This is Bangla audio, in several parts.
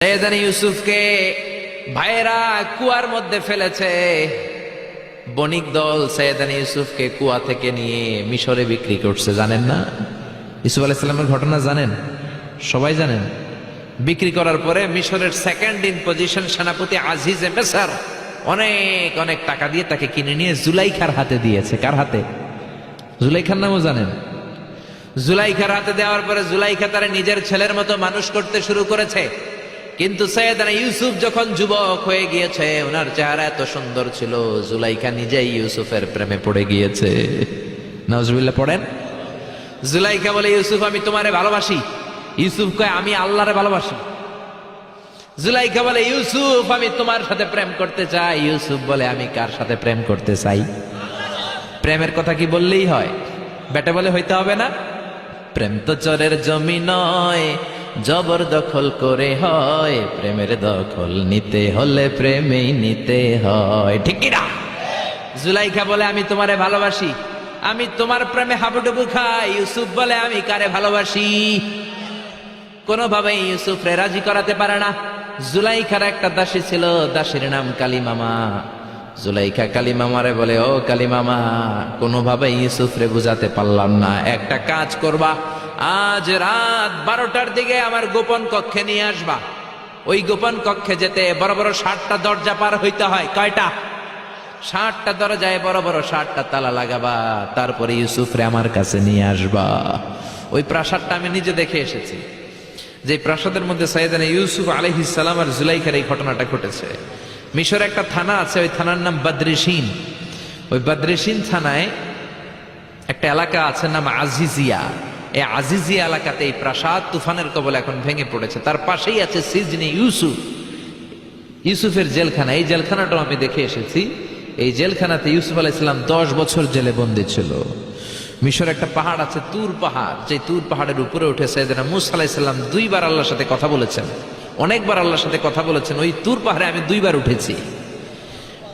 সৈয়দনা ইউসুফকে ভাইয়েরা কুয়ার মধ্যে ফেলেছে। বণিক দল সৈয়দনা ইউসুফকে কুয়া থেকে নিয়ে মিশরে বিক্রি করছে। জানেন না ইউসুফ আলাইহিস সালামের ঘটনা? জানেন, সবাই জানেন। বিক্রি করার পরে মিশরের সেকেন্ড ইন পজিশন সেনাপতি আজিজে মিসর অনেক অনেক টাকা দিয়ে তাকে কিনে নিয়ে জুলাইখার হাতে দিয়েছে। কার হাতে? জুলাইখার নামও জানেন? জুলাইখার হাতে দেওয়ার পরে জুলাইখা তার নিজের ছেলের মতো মানুষ করতে শুরু করেছে। কিন্তু সৈয়দনা ইউসুফ যখন যুবক হয়ে গিয়েছে, ওনার চেহারা এত সুন্দর ছিল, জুলাইখা নিজেই ইউসুফের প্রেমে পড়ে গিয়েছে। নাউজুবিল্লাহ পড়েন। জুলাইখা বলে, ইউসুফ আমি তোমারে ভালোবাসি। ইউসুফ কয়, আমি আল্লাহরে ভালোবাসি। জুলাইখা বলে, ইউসুফ আমি তোমার সাথে প্রেম করতে চাই। ইউসুফ বলে, আমি কার সাথে প্রেম করতে চাই? প্রেমের কথা কি বললেই হয়? বেটা বলে হইতে হবে না? প্রেম তো চরের জমি নয়, জবরদখল করে হয়। প্রেমের দখল নিতে হলে প্রেমেই নিতে হয়, ঠিক কি না? জুলাইখা বলে, আমি তোমারে ভালোবাসি, আমি তোমার প্রেমে হাবুডুবু খাই। ইউসুফ বলে, আমি কারে ভালোবাসি? কোনোভাবেই ইউসুফরে রাজি করাতে পারে না। জুলাইখার একটা দাসী ছিল, দাসীর নাম কালিমামা। জুলাইখা কালিমামারে বলে, ও কালিমামা, কোনোভাবেই ইউসুফরে বুঝাতে পারলাম না। একটা কাজ করবা, আজ রাত 12টার দিকে আমার গোপন কক্ষে নিয়ে আসবা। ওই গোপন কক্ষে যেতে বড় বড় 60টা দরজা পার হইতে হয়। কয়টা? 60টা দরজায় বড় বড় 60টা তালা লাগাবা, তারপরে ইউসুফরে আমার কাছে নিয়ে আসবা। ওই প্রাসাদটা আমি নিজে দেখে এসেছি, যে প্রাসাদের মধ্যে সৈয়দনা ইউসুফ আলাইহিস সালাম আর জুলাইখার এই ঘটনাটা ঘটেছে। মিশরে একটা থানা আছে, ওই থানার নাম বদরেশিন। ওই বদরেশিন থানায় একটা এলাকা আছে নাম আজিজিয়া। এই আজিজিয়া এলাকাতে এই প্রাসাদ তুফানের কবলে এখন ভেঙে পড়েছে। তার পাশেই আছে সিজনে ইউসুফ, ইউসুফের জেলখানা। এই জেলখানাটাও আমি দেখে এসেছি। এই জেলখানাতে ইউসুফ আলাইহিস সালাম 10 বছর জেলে বন্দী ছিল। মিশরে একটা পাহাড় আছে, তুর পাহাড়। যে তুর পাহাড়ের উপরে উঠে সৈয়দনা মূসা আলাইহিস সালাম 2বার আল্লাহর সাথে কথা বলেছেন, অনেকবার আল্লাহর সাথে কথা বলেছেন। ওই তুর পাহাড়ে আমি 2বার উঠেছি।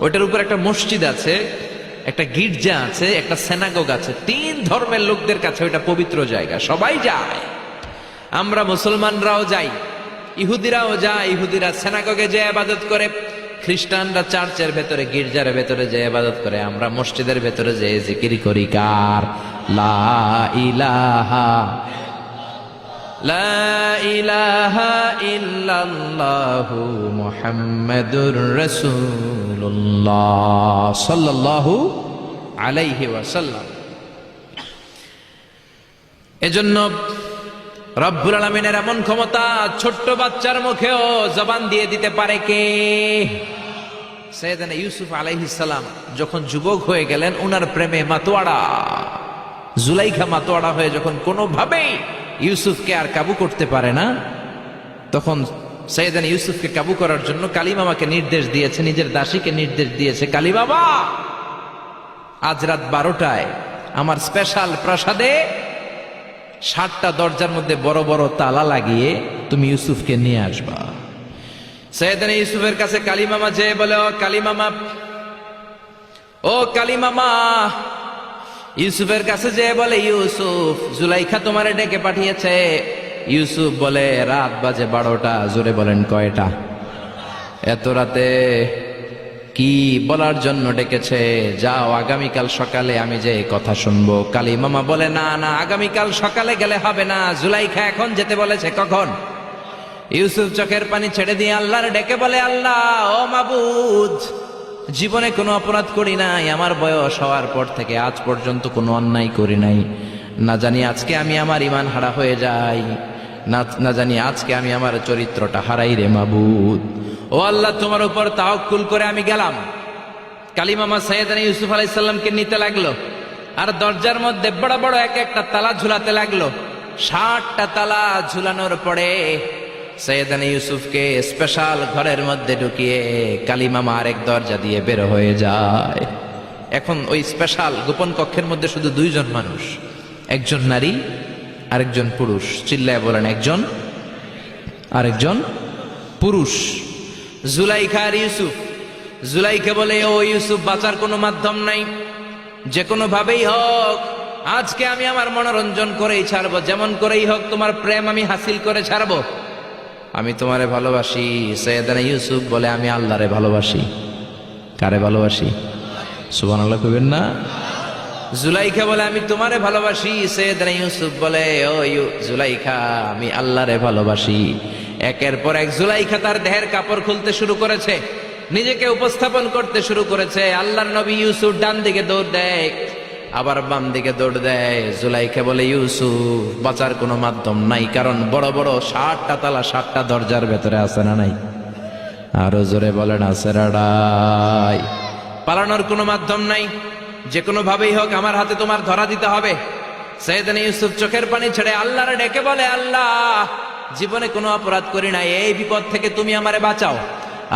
ওইটার উপর একটা মসজিদ আছে, একটা গির্জা আছে, একটা সেনাগোগ আছে। 3 ধর্মের লোকদের কাছে ওইটা পবিত্র জায়গা, সবাই যায়। আমরা মুসলমানরাও যাই, ইহুদিরাও যায়। ইহুদিরা সেনাগোগে যে ইবাদত করে, খ্রিস্টানরা চার্চের ভেতরে, গির্জার ভেতরে যে ইবাদত করে, আমরা মসজিদের ভেতরে যে জিকির করি কার? লা ইলাহা লা ইলাহা ইল্লাল্লাহু মুহাম্মাদুর রাসূলুল্লাহ সাল্লাল্লাহু আলাইহি ওয়াসাল্লাম। এজন্য রব্বুল আলামিনের এমন ক্ষমতা, ছোট্ট বাচ্চার মুখেও জবান দিয়ে দিতে পারে কে? সৈয়দনা ইউসুফ আলাইহিস সালাম যখন যুবক হয়ে গেলেন, উনার প্রেমে মাতোয়ারা। জুলাইখা মাতোয়ারা হয়ে যখন কোনোভাবেই ইউসুফকে আর কাবু করতে পারে না, তখন সৈয়দনা ইউসুফকে কাবু করার জন্য কালিমামাকে নির্দেশ দিয়েছে, নিজের দাসীকে নির্দেশ দিয়েছে, কালিমামা আজ রাত 12টায় আমার স্পেশাল প্রাসাদে 60টা দরজার মধ্যে বড় বড় তালা লাগিয়ে তুমি ইউসুফকে নিয়ে আসবা। সৈয়দনা ইউসুফের কাছে কালিমামা যেয়ে বলে, ও কালিমামা, ও কালিমামা। ইউসুফের কাছে যেয়ে বলে, ইউসুফ, জুলাইখা তোমারে ডেকে পাঠিয়েছে। ইউসুফ বলে, রাত বাজে 12টা। জোরে বলেন, কয়টা? এত রাতে কি বলার জন্য ডেকেছে? যাও, আগামীকাল সকালে আমি যে কথা শুনবো। কালিমামা বলে, না না, আগামীকাল সকালে গেলে হবে না, জুলাইখা এখন যেতে বলেছে। কখন? ইউসুফ চোখের পানি ছেড়ে দিয়ে আল্লাহর ডেকে বলে, আল্লাহ, ও মাবুদ, জীবনে কোনো অপরাধ করি নাই, আমার বয়স হওয়ার পর থেকে আজ পর্যন্ত কোনো অন্যায় করি নাই। না জানি আজকে আমি আমার ঈমান হারা হয়ে যাই, না জানি আজকে আমি আমার চরিত্রটা হারাই রে মাবুদ। ও আল্লাহ, তোমার উপর তাওয়াক্কুল করে আমি গেলাম। কালিমামা সৈয়দনা ইউসুফ আলাইহিস সালামকে নিতে লাগলো, আর দরজার মধ্যে বড় বড় এক একটা তালা ঝুলাতে লাগলো। 60টা তালা ঝুলানোর পরে সৈয়দনা ইউসুফকে স্পেশাল ঘরের মধ্যে ঢুকিয়ে কালিমামা আরেক দরজা দিয়ে বের হয়ে যায়। এখন ওই স্পেশাল গোপন কক্ষের মধ্যে শুধু 2 জন মানুষ, একজন নারী আরেকজন পুরুষ। চিল্লায় বলেন, একজন আরেকজন পুরুষ। জুলাইখা আর ইউসুফ। জুলাইখা বলে, ও ইউসুফ, বাঁচার কোনো মাধ্যম নাই, যে কোনো ভাবেই হোক আজকে আমি আমার মনোরঞ্জন করেই ছাড়বো, যেমন করেই হোক তোমার প্রেম আমি হাসিল করে ছাড়বো। আমি তোমারে ভালোবাসি। সৈয়দনা ইউসুফ বলে আমি আল্লাহরে ভালোবাসি। কারে ভালোবাসি? সুবহানাল্লাহ কইবেন না? জুলাইখা বলে আমি তোমারে ভালোবাসি। সৈয়দনা ইউসুফ বলে ও জুলাইখা আমি আল্লাহরে ভালোবাসি। একের পর এক জুলাইখা তার দেহের কাপড় খুলতে শুরু করেছে, নিজেকে উপস্থাপন করতে শুরু করেছে। আল্লাহর নবী ইউসুফ ডান দিকে দৌড় দেয়, আবার বাম দিকে দৌড় দেয়। জুলাইখা বলে ইউসুফ বাঁচার কোনো মাধ্যম নাই, কারণ বড় বড় 60টা তালা 60টা দরজার ভেতরে আছে না নাই? আরো জোরে বলেন আছে রাডাই। পালানোর কোনো মাধ্যম নাই, যে কোনো ভাবেই হোক আমার হাতে তোমার ধরা দিতে হবে। সৈয়দনা ইউসুফ চোখের পানি ছেড়ে আল্লাহরে ডেকে বলে আল্লাহ জীবনে কোনো অপরাধ করি নাই, এই বিপদ থেকে তুমি আমারে বাঁচাও।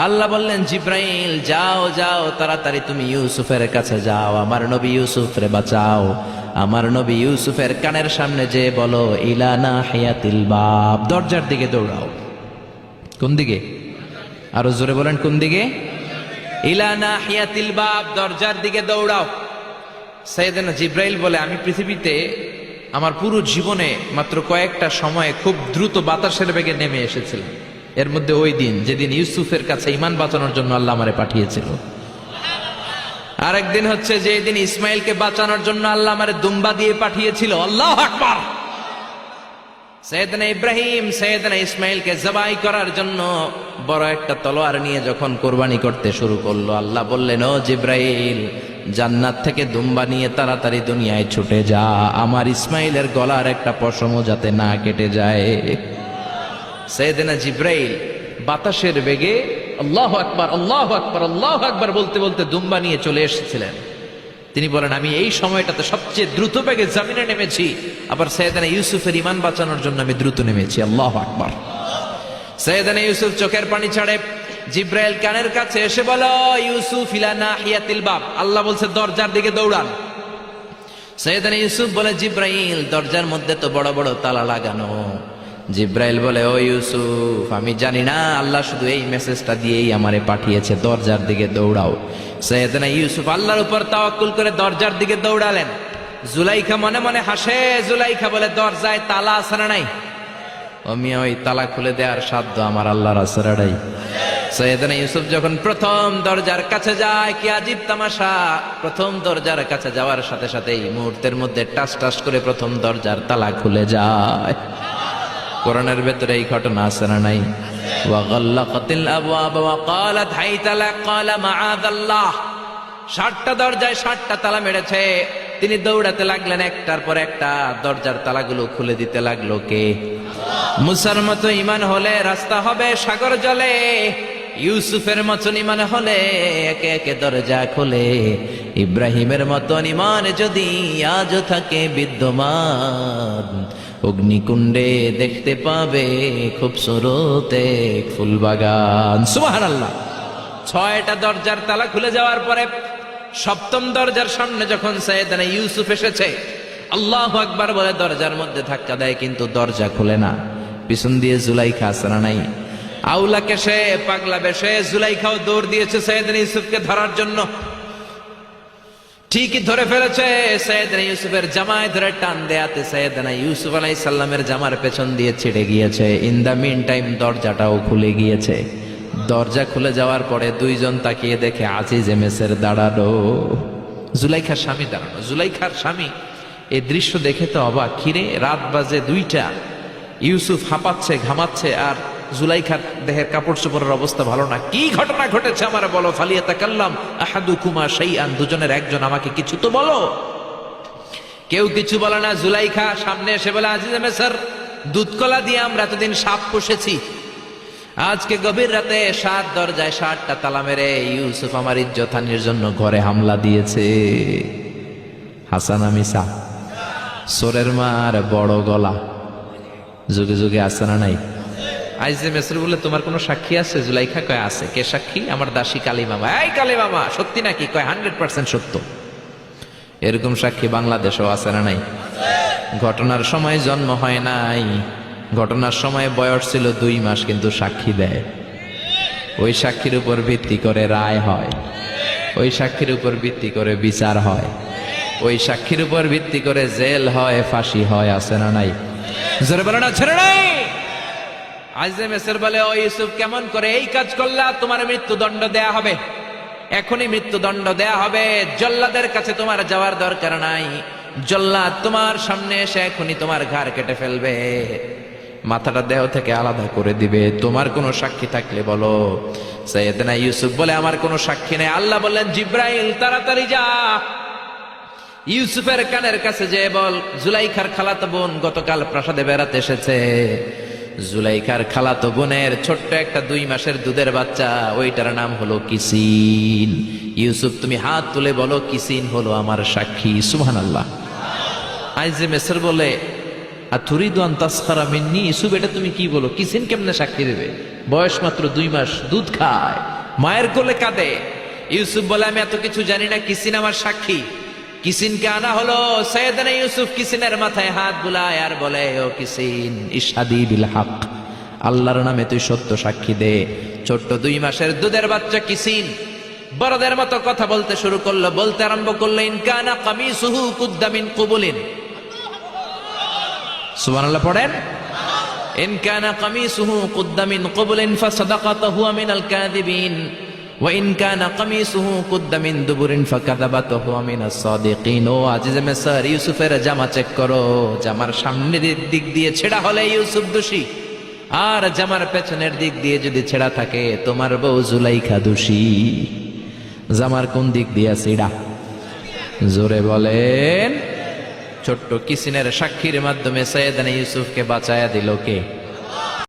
আল্লাহ বললেন জিব্রাইল যাও যাও তাড়াতাড়ি তুমি ইউসুফের কাছে যাও, আমার নবী ইউসুফরে বাঁচাও। আমার নবী ইউসুফের কানের সামনে যে বলো ইলা নাহিয়াতিল বাব, দরজার দিকে দৌড়াও। কোন দিকে? আরো জোরে বলেন কোন দিকে? ইলা নাহিয়াতিল বাব, দরজার দিকে দৌড়াও। সাইয়েদনা জিব্রাইল বলে আমি পৃথিবীতে আমার পুরো জীবনে মাত্র কয়েকটা সময়ে খুব দ্রুত বাতাসের বেগে নেমে এসেছিলাম, এর মধ্যে ওই দিন যেদিন ইউসুফের কাছে ঈমান বাঁচানোর জন্য আল্লাহ আমারে পাঠিয়েছিল। আরেকদিন হচ্ছে যে দিন ইসমাইলকে বাঁচানোর জন্য আল্লাহ আমারে দুম্বা দিয়ে পাঠিয়েছিল। আল্লাহু আকবার। সৈয়দনা ইব্রাহিম সৈয়দনা ইসমাইলকে জবাই করার জন্য বড় একটা তলোয়ার নিয়ে যখন কোরবানি করতে শুরু করলো, আল্লাহ বললেন ও জিব্রাইল জান্নাত থেকে দুম্বা নিয়ে তাড়াতাড়ি দুনিয়ায় ছুটে যা, আমার ইসমাইলের গলার একটা পশমও যাতে না কেটে যায়। সৈয়দনা জিব্রাইল বাতাসের বেগে আল্লাহু আকবার আল্লাহু আকবার আল্লাহু আকবার বলতে বলতে দুম্বা নিয়ে চলে এসেছিলেন। তিনি বলেন আমি এই সময়টাতে সবচেয়ে দ্রুত বেগে জমিনে নেমেছি, আবার সৈয়দনা ইউসুফের ঈমান বাঁচানোর জন্য আমি দ্রুত নেমেছি। আল্লাহু আকবার। সৈয়দনা ইউসুফ চোখের পানি ছাড়ে জিব্রাইল কানের কাছে এসে বলো ইউসুফ ইলা নাহিয়াতিল বাব, আল্লাহ বলছে দরজার দিকে দৌড়ান। সৈয়দনা ইউসুফ বলে জিব্রাইল দরজার মধ্যে তো বড় বড় তালা লাগানো। জিব্রাইল বলে ও ইউসুফ আমি জানি না, আল্লাহ শুধু এই মেসেজটা দিয়েই আমারে পাঠিয়েছে, দরজার দিকে দৌড়াও। সৈয়দনা ইউসুফ আল্লাহর উপর তাওয়াক্কুল করে দরজার দিকে দৌড়ালেন। জুলাইখা মনে মনে হাসে। জুলাইখা বলে দরজায় তালা আছে না নাই? ও মিয়া ওই তালা খুলে দেওয়ার সাধ্য আমার আল্লাহর আছে না নাই? সৈয়দনা ইউসুফ যখন প্রথম দরজার কাছে যায়, কি আজীব তামাশা, প্রথম দরজার কাছে যাওয়ার সাথে সাথেই মুহূর্তের মধ্যে টাস টাস করে প্রথম দরজার তালা খুলে যায়। কোরআনের ভেতরে এই ঘটনা আছে না নাই? ওয়া গাল্লাকাতিল আবওয়াব ওয়া ক্বালাত হাইতা লাক ক্বালা মাআযাল্লাহ। 60টা দরজায় 60টা তালা মেরেছে। তিনি দৌড়াতে লাগলেন, একটার পর একটা দরজার তালাগুলো খুলে দিতে লাগলো কে? মুসার মতো ঈমান হলে রাস্তা হবে সাগর জলে, ইউসুফের মতন ঈমান হলে একে একে দরজা খোলে। ইব্রাহিমের মতন ঈমান যদি আজও থাকে বিদ্যমান, অগ্নিকুণ্ডে দেখতে পাবে খুবসুরত এক ফুলবাগান। সুবহানাল্লাহ। 6টা দরজার তালা খুলে যাওয়ার পরে 7ম দরজার সামনে যখন সৈয়দনা ইউসুফ এসেছে, আল্লাহু আকবার বলে দরজার মধ্যে ধাক্কা দেয়, কিন্তু দরজা খুলে না। পিছন দিয়ে জুলাইখা আছে না নাই? আউলা কেশে পাগলা বেশে জুলাইখাও দৌড় দিয়েছে সৈয়দনা ইউসুফকে ধরার জন্য। ঠিকই ধরে ফেলেছে। সৈয়দনা ইউসুফের জামায় ধরে টান দেয়াতে সৈয়দনা ইউসুফ আলাইহিস সালামের জামার পেছন দিয়ে ছিঁড়ে গিয়েছে। ইন দা মিন টাইম দরজাটাও খুলে গিয়েছে। দরজা খুলে যাওয়ার পরে দুইজন তাকিয়ে দেখে আজিজে মেসের দাঁড়ানো, জুলাইখার স্বামী দাঁড়ানো। জুলাইখার স্বামী এই দৃশ্য দেখে তো অবাক, খিরে রাত বাজে 2টা, ইউসুফ হাঁপাচ্ছে ঘামাচ্ছে, আর জুলাইখার দেহের কাপড় চোপড়ের অবস্থা ভালো না। কি ঘটনা ঘটেছে আমার বলো। ফালিয়াতাকাল্লাম আহাদুকুমা শাইআন, দুজনের একজন আমাকে কিছু তো বলো। কেউ কিছু বলে না। জুলাইখা সামনে এসে বলে আজিজে মেসর, দুধকলা দিয়ে আমরা এতদিন সাপ পুষেছি, আজকে গভীর রাতে 7 দরজায় 7টা তালা মেরে ইউসুফ আমার ইজ্জতহানির জন্য ঘরে হামলা দিয়েছে। হাসান মিসা, সোরের মার বড় গলা, যুগে যুগে আছে না নাই? আইজে মেসর বলে তোমার কোনো সাক্ষী আছে? জুলাইখা কয় আছে। কে সাক্ষী? আমার দাসী কালী মামা। এই কালী মামা সত্যি নাকি? কয় 100% সত্য। এরকম সাক্ষী বাংলাদেশেও আছে না নাই? ঘটনার সময় জন্ম হয় নাই, ঘটনার সময় বয়স ছিল 2 মাস, কিন্তু সাক্ষী দেয়। ওই সাক্ষীর উপর ভিত্তি করে রায় হয়, ওই সাক্ষীর উপর ভিত্তি করে বিচার হয়, ওই সাক্ষীর উপর ভিত্তি করে জেল হয়, ফাঁসি হয়। আছে না নাই? জোরে বলো না ছেড়ে নাই। আজিজে মিসর বলে, ও ইউসুফ, কেমন করে এই কাজ করলা? তোমার মৃত্যুদণ্ড দেয়া হবে, এখনই মৃত্যুদণ্ড দেয়া হবে। জল্লাদের কাছে তোমার যাওয়ার দরকার নাই, জল্লাদ তোমার সামনে এসে এখনই তোমার ঘাড় কেটে ফেলবে, মাথাটা দেহ থেকে আলাদা করে দিবে। তোমার কোনো সাক্ষী থাকলে বলো। সাইয়েদনা ইউসুফ বলে, আমার কোনো সাক্ষী নেই। আল্লাহ বললেন, জিব্রাইল তাড়াতাড়ি যা, ইউসুফের কানের কাছে যে বল, জুলাইখার খালাতো বোন গতকাল প্রাসাদে বেড়াতে এসেছে। জুলাইখার খালাতো বোনের ছোট্ট একটা 2 মাসের দুধের বাচ্চা, ওইটার নাম হলো কিসিন। ইউসুফ, তুমি হাত তুলে বলো, কিসিন হলো আমার সাক্ষী। সুবহানাল্লাহ। আজিজে মিসর বলে, আতুরিদু আন তাসখারা মিন্নি? ইউসুফ, এটা তুমি কি বলো? কিসিন কেমনে সাক্ষী দেবে? বয়স মাত্র 2 মাস, দুধ খায়, মায়ের কোলে কাঁদে। ইউসুফ বলে, আমি এত কিছু জানি না, কিসিন আমার সাক্ষী। কিসিনকে আনা হলো। সাইয়েদনা ইউসুফ কিসিনের মাথায় হাত বুলায় আর বলে, ও কিসিন, ইশহাদি বিল হক, আল্লাহর নামে তুই সত্য সাক্ষী দে। ছোট্ট 2 মাসের দুধের বাচ্চা কিসিন বড়দের মতো কথা বলতে শুরু করলো, বলতে আরম্ভ করলো, ইন কানা কামিসুহু কুদ্দা মিন কুবুলিন। সুবহানাল্লাহ পড়েন। ইন কানা কামিসুহু কুদ্দা মিন কুবুলিন ফাসাদাকাত হুয়া মিনাল কাযিবিন ওয়া ইন কানা কামিসুহু কুদ্দা মিন দুবুরিন ফাকাযাবাত হুয়া মিনাস সাদিকিন। ও আজিজে মিসর, ইউসুফের জামা চেক করো, জামার সামনের দিক দিয়ে ছেঁড়া হলে ইউসুফ দোষী, আর জামার পেছনের দিক দিয়ে যদি ছেঁড়া থাকে তোমার বউ জুলাইখা দোষী। জামার কোন দিক দিয়ে ছেঁড়া? জোরে বলেন। ছোট্ট কিসিনের সাক্ষীর মাধ্যমে সাইয়েদনা ইউসুফকে বাঁচায়া দিল কে?